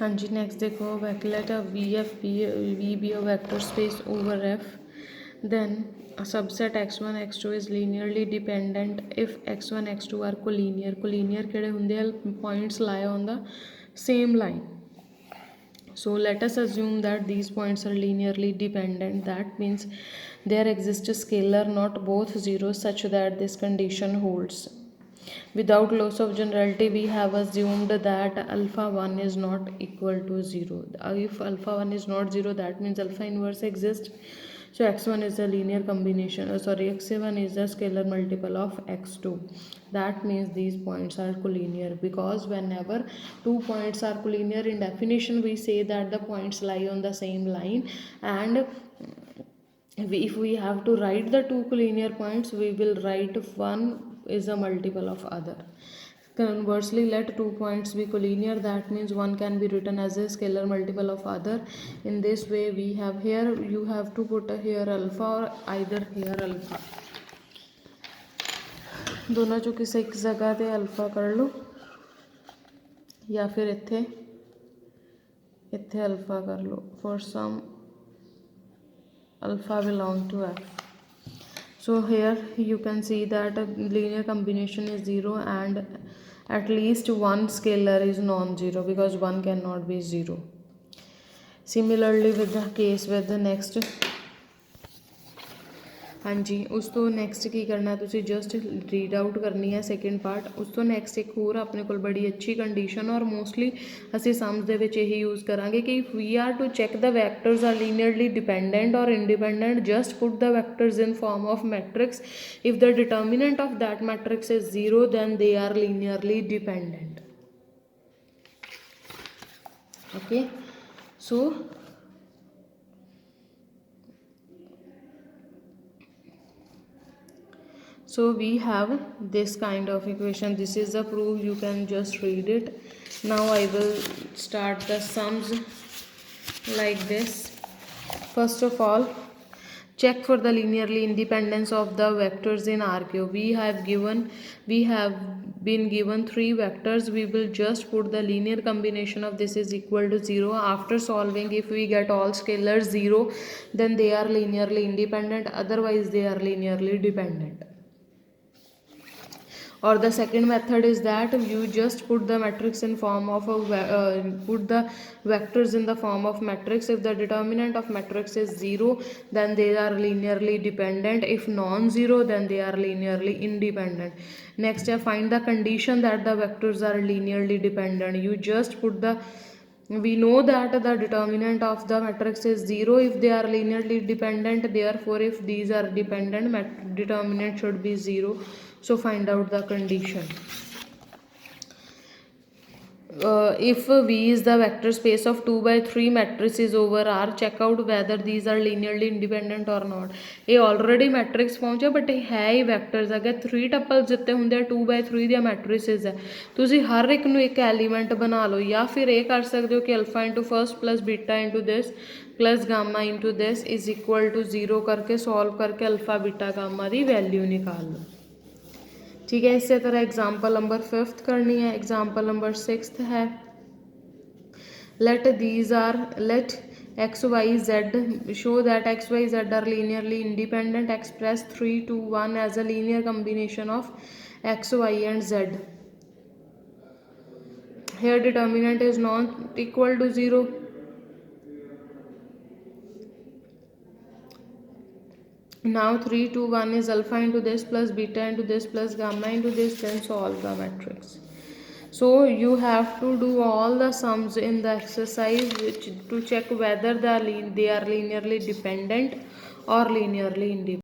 हाँ जी, नेक्स्ट देखो, let a V be a vector space over F, then a subset x1 x2 is linearly dependent if x1 x2 are collinear ਕਿਹੜੇ ਹੁੰਦੇ ਆ, points lie on the same line. So let us assume that these points are linearly dependent. That means there exists a scalar not both zeros such that this condition holds. Without loss of generality, we have assumed that alpha 1 is not equal to 0. If alpha 1 is not 0, that means alpha inverse exists. So x1 is a linear combination, x1 is a scalar multiple of x2. That means these points are collinear, because whenever two points are collinear, in definition we say that the points lie on the same line, and if we have to write the two collinear points, we will write one is a multiple of other. Conversely, let two points be collinear, that means one can be written as a scalar multiple of other. In this way, we have here, you have to put here alpha or either here alpha, दोनों चो किसी एक जगह पे alpha कर लो, या फिर इत्थे इत्थे अल्फा कर लो for some alpha belong to F. So here you can see that a linear combination is 0 and at least one scalar is non-zero, because 1 cannot be 0. Similarly with the case with the next, हाँ जी, उस तो next की करना, तुसी just read out करनी है second part. उस तो नैक्सट एक होर अपने को बड़ी अच्छी कंडीशन, और मोस्टली असी सम्स दे विच यही यूज़ करांगे कि if we are to check the vectors are linearly dependent और independent, just put the vectors in form of matrix. If the determinant of that matrix is 0, then they are linearly dependent. Okay, so we have this kind of equation. This is the proof, you can just read it. Now I will start the sums like this. First of all, check for the linearly independence of the vectors in R3. We have been given three vectors. We will just put the linear combination of this is equal to 0. After solving, if we get all scalars 0, then they are linearly independent, otherwise they are linearly dependent. Or the second method is that you just put the matrix in form of put the vectors in the form of matrix. If the determinant of matrix is 0, then they are linearly dependent. If non-zero, then they are linearly independent. Next, find the condition that the vectors are linearly dependent. You just put the, we know that the determinant of the matrix is 0 if they are linearly dependent. Therefore, if these are dependent, determinant should be 0. So find out the condition. If V is the vector space of 2 by 3 matrices over R, check out whether these are linearly independent or not. ये already matrix form है, but है ही vectors. अगर 3 tuples जितने होंगे 2 by 3 दिया matrices है, तुसी हर एक नू एक एलिमेंट बना लो, या फिर ये कर सकते हो कि alpha into first plus beta into this plus gamma into this is equal to 0 करके सॉल्व करके अल्फा बीटा गामा की वैल्यू निकाल लो. ठीक है, इसी तरह एग्जाम्पल नंबर 5th करनी है. एग्जाम्पल नंबर 6th है, let x y z show that x y z are linearly independent. Express 3 to 1 as a linear combination of x y and z. Here determinant is not equal to 0. Now 3 to 1 is alpha into this plus beta into this plus gamma into this, then solve the matrix. So you have to do all the sums in the exercise to check whether they are linearly dependent or linearly independent.